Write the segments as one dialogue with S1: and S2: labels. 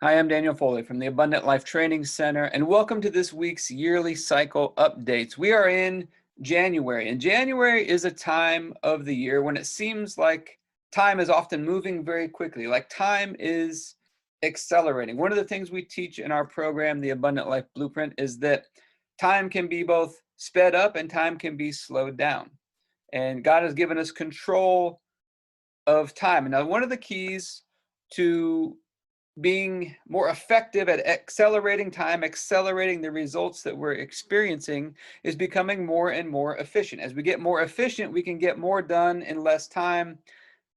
S1: Hi, I'm Daniel Foley from the Abundant Life Training Center, and welcome to this week's yearly cycle updates. We are in January, and January is a time of the year when it seems like time is often moving very quickly, like time is accelerating. One of the things we teach in our program, the Abundant Life Blueprint, is that time can be both sped up and time can be slowed down. And God has given us control of time. And now, one of the keys to being more effective at accelerating time, accelerating the results that we're experiencing, is becoming more and more efficient. As we get more efficient, we can get more done in less time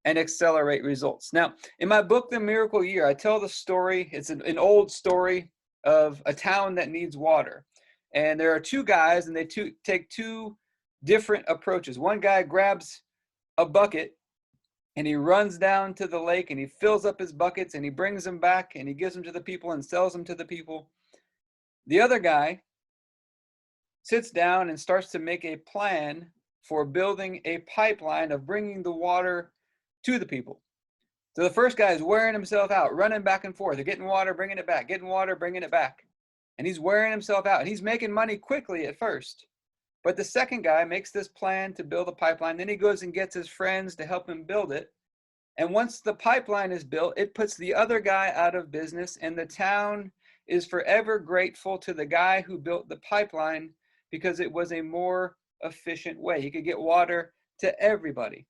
S1: and accelerate results. Now, in my book, The Miracle Year, I tell the story. It's an old story of a town that needs water. And there are two guys, and they take two different approaches. One guy grabs a bucket and he runs down to the lake and he fills up his buckets and he brings them back and he gives them to the people and sells them to the people. The other guy sits down and starts to make a plan for building a pipeline of bringing the water to the people. So the first guy is wearing himself out, running back and forth. They're getting water, bringing it back, getting water, bringing it back. And he's wearing himself out and he's making money quickly at first. But the second guy makes this plan to build a pipeline. Then he goes and gets his friends to help him build it. And once the pipeline is built, it puts the other guy out of business, and the town is forever grateful to the guy who built the pipeline because it was a more efficient way. He could get water to everybody.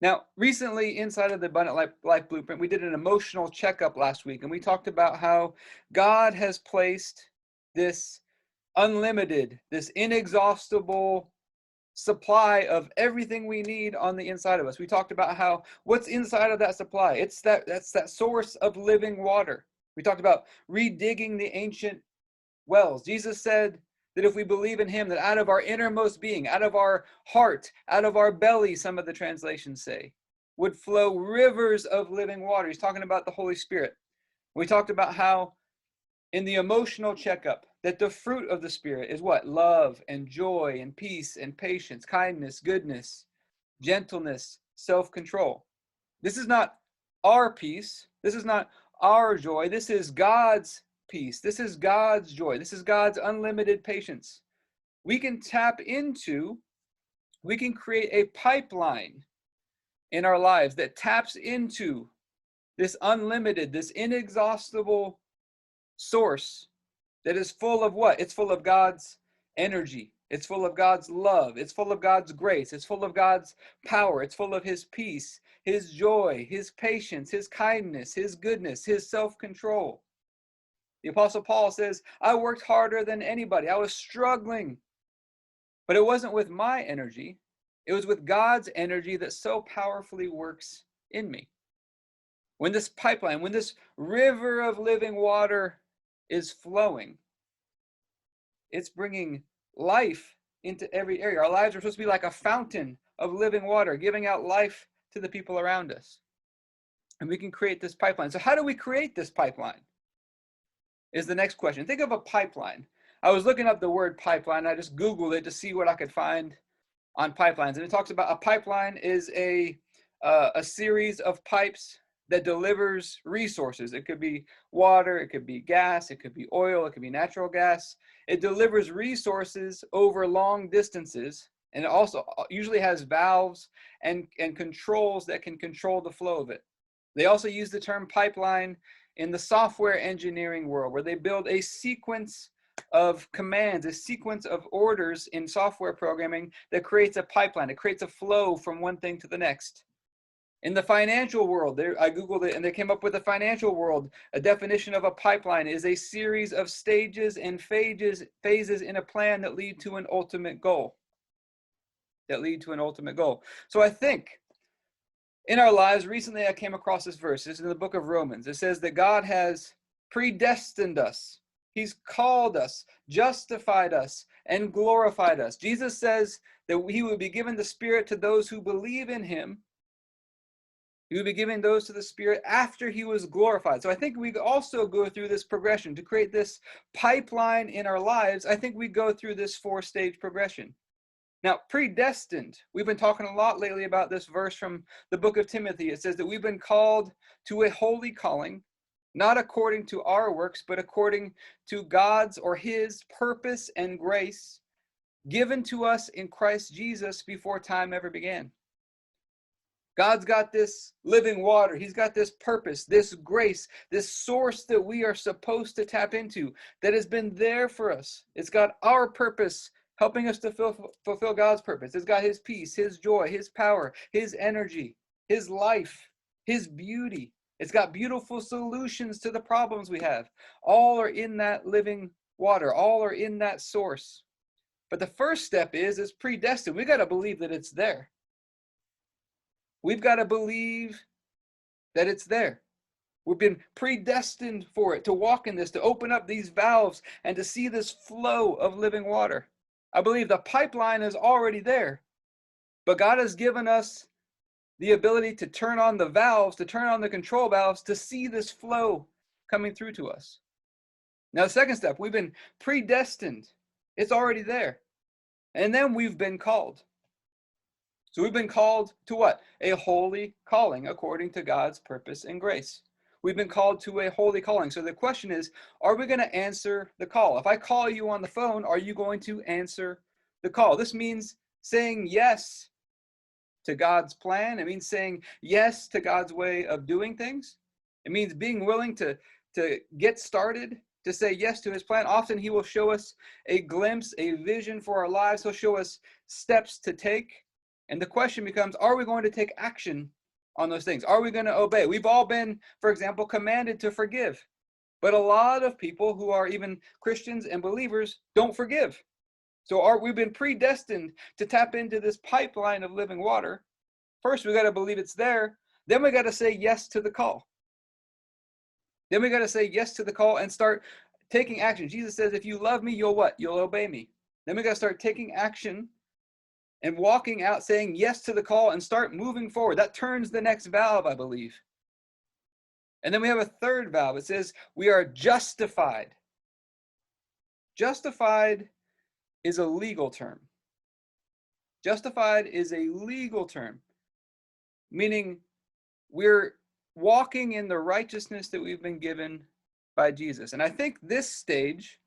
S1: Now, recently inside of the Abundant Life Blueprint, we did an emotional checkup last week, and we talked about how God has placed this unlimited, this inexhaustible supply of everything we need on the inside of us. We talked about how what's inside of that supply, that's that source of living water. We talked about redigging the ancient wells. Jesus said that if we believe in him, that out of our innermost being, out of our heart, out of our belly, some of the translations say, would flow rivers of living water. He's talking about the Holy Spirit. We talked about how in the emotional checkup, that the fruit of the Spirit is what? Love and joy and peace and patience, kindness, goodness, gentleness, self-control. This is not our peace. This is not our joy. This is God's peace. This is God's joy. This is God's unlimited patience. We can create a pipeline in our lives that taps into this unlimited, this inexhaustible source that is full of what? It's full of God's energy. It's full of God's love. It's full of God's grace. It's full of God's power. It's full of his peace, his joy, his patience, his kindness, his goodness, his self-control. The Apostle Paul says, I worked harder than anybody. I was struggling, but it wasn't with my energy. It was with God's energy that so powerfully works in me. When this pipeline, when this river of living water is flowing, it's bringing life into every area. Our lives are supposed to be like a fountain of living water, giving out life to the people around us. And we can create this pipeline. So how do we create this pipeline? Is the next question. Think of a pipeline. I was looking up the word pipeline. I just Googled it to see what I could find on pipelines. And it talks about a pipeline is a series of pipes that delivers resources. It could be water, it could be gas, it could be oil, it could be natural gas. It delivers resources over long distances, and it also usually has valves and controls that can control the flow of it. They also use the term pipeline in the software engineering world, where they build a sequence of commands, a sequence of orders in software programming that creates a pipeline. It creates a flow from one thing to the next. In the financial world, I Googled it and they came up with a financial world. A definition of a pipeline is a series of stages and phases in a plan that lead to an ultimate goal. So I think in our lives, recently I came across this verse. This is in the book of Romans. It says that God has predestined us. He's called us, justified us, and glorified us. Jesus says that he will be given the Spirit to those who believe in him. He would be giving those to the Spirit after he was glorified. So I think we also go through this progression to create this pipeline in our lives. I think we go through this 4-stage progression. Now, predestined, we've been talking a lot lately about this verse from the book of Timothy. It says that we've been called to a holy calling, not according to our works, but according to God's or his purpose and grace given to us in Christ Jesus before time ever began. God's got this living water. He's got this purpose, this grace, this source that we are supposed to tap into that has been there for us. It's got our purpose, helping us to fulfill God's purpose. It's got his peace, his joy, his power, his energy, his life, his beauty. It's got beautiful solutions to the problems we have. All are in that living water. All are in that source. But the first step is predestined. We got to believe that it's there. We've got to believe that it's there. We've been predestined for it, to walk in this, to open up these valves and to see this flow of living water. I believe the pipeline is already there, but God has given us the ability to turn on the valves, to turn on the control valves, to see this flow coming through to us. Now, the second step, we've been predestined. It's already there. And then we've been called. So we've been called to what? A holy calling according to God's purpose and grace. We've been called to a holy calling. So the question is, are we going to answer the call? If I call you on the phone, are you going to answer the call? This means saying yes to God's plan. It means saying yes to God's way of doing things. It means being willing to get started, to say yes to his plan. Often he will show us a glimpse, a vision for our lives. He'll show us steps to take. And the question becomes, are we going to take action on those things? Are we going to obey? We've all been, for example, commanded to forgive. But a lot of people who are even Christians and believers don't forgive. So we've been predestined to tap into this pipeline of living water. First, we got to believe it's there. Then we got to say yes to the call. Then we got to say yes to the call and start taking action. Jesus says, if you love me, you'll what? You'll obey me. Then we got to start taking action and walking out, saying yes to the call and start moving forward. That turns the next valve, I believe. And then we have a third valve. It says we are justified. Justified is a legal term. Justified is a legal term, meaning we're walking in the righteousness that we've been given by Jesus. And I think this stage,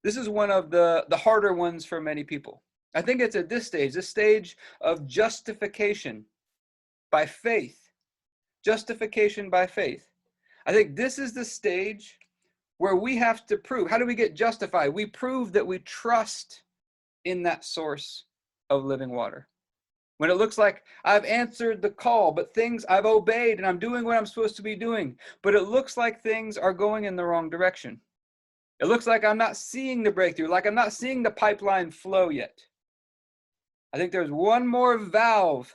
S1: this is one of the harder ones for many people. I think it's at this stage of justification by faith. Justification by faith. I think this is the stage where we have to prove. How do we get justified? We prove that we trust in that source of living water. When it looks like I've answered the call, but I've obeyed and I'm doing what I'm supposed to be doing, but it looks like things are going in the wrong direction. It looks like I'm not seeing the breakthrough, like I'm not seeing the pipeline flow yet. I think there's one more valve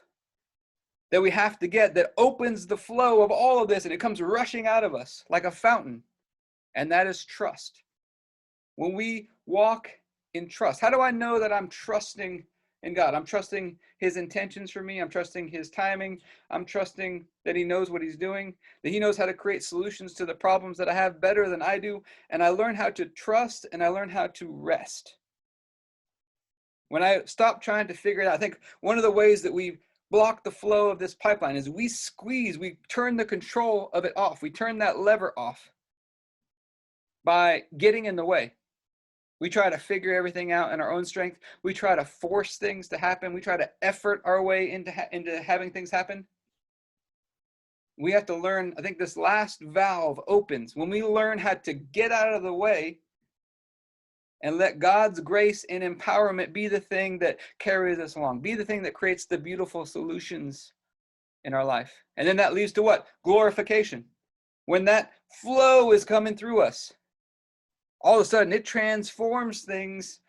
S1: that we have to get that opens the flow of all of this, and it comes rushing out of us like a fountain, and that is trust. When we walk in trust, how do I know that I'm trusting in God? I'm trusting his intentions for me. I'm trusting his timing. I'm trusting that he knows what he's doing, that he knows how to create solutions to the problems that I have better than I do. And I learn how to trust and I learn how to rest. When I stop trying to figure it out, I think one of the ways that we block the flow of this pipeline is we turn the control of it off. We turn that lever off by getting in the way. We try to figure everything out in our own strength. We try to force things to happen. We try to effort our way into having things happen. We have to learn, I think this last valve opens when we learn how to get out of the way and let God's grace and empowerment be the thing that carries us along, be the thing that creates the beautiful solutions in our life. And then that leads to what? Glorification. When that flow is coming through us, all of a sudden it transforms things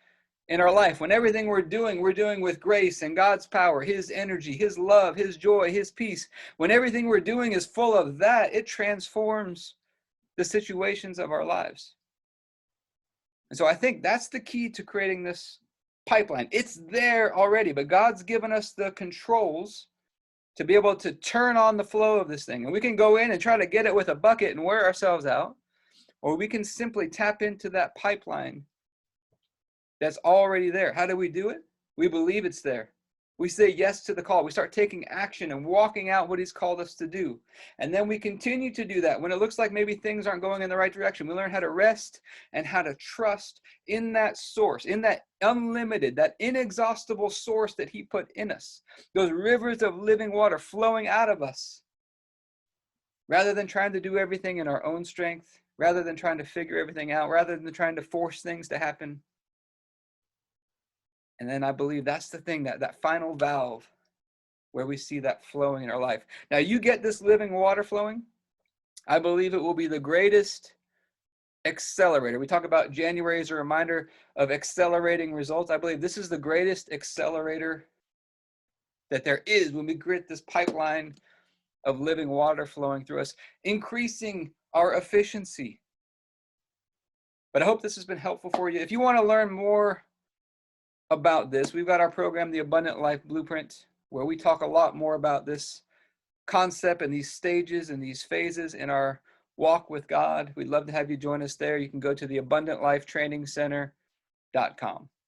S1: in our life. When everything we're doing with grace and God's power, his energy, his love, his joy, his peace. When everything we're doing is full of that, it transforms the situations of our lives. And so I think that's the key to creating this pipeline. It's there already, but God's given us the controls to be able to turn on the flow of this thing. And we can go in and try to get it with a bucket and wear ourselves out, or we can simply tap into that pipeline that's already there. How do we do it? We believe it's there. We say yes to the call. We start taking action and walking out what he's called us to do. And then we continue to do that. When it looks like maybe things aren't going in the right direction, we learn how to rest and how to trust in that source, in that unlimited, that inexhaustible source that he put in us. Those rivers of living water flowing out of us. Rather than trying to do everything in our own strength, rather than trying to figure everything out, rather than trying to force things to happen. And then I believe that's the thing, that final valve where we see that flowing in our life. Now, you get this living water flowing, I believe it will be the greatest accelerator. We talk about January as a reminder of accelerating results. I believe this is the greatest accelerator that there is when we create this pipeline of living water flowing through us, increasing our efficiency. But I hope this has been helpful for you. If you want to learn more about this, we've got our program, The Abundant Life Blueprint, where we talk a lot more about this concept and these stages and these phases in our walk with God. We'd love to have you join us there. You can go to theabundantlifetrainingcenter.com.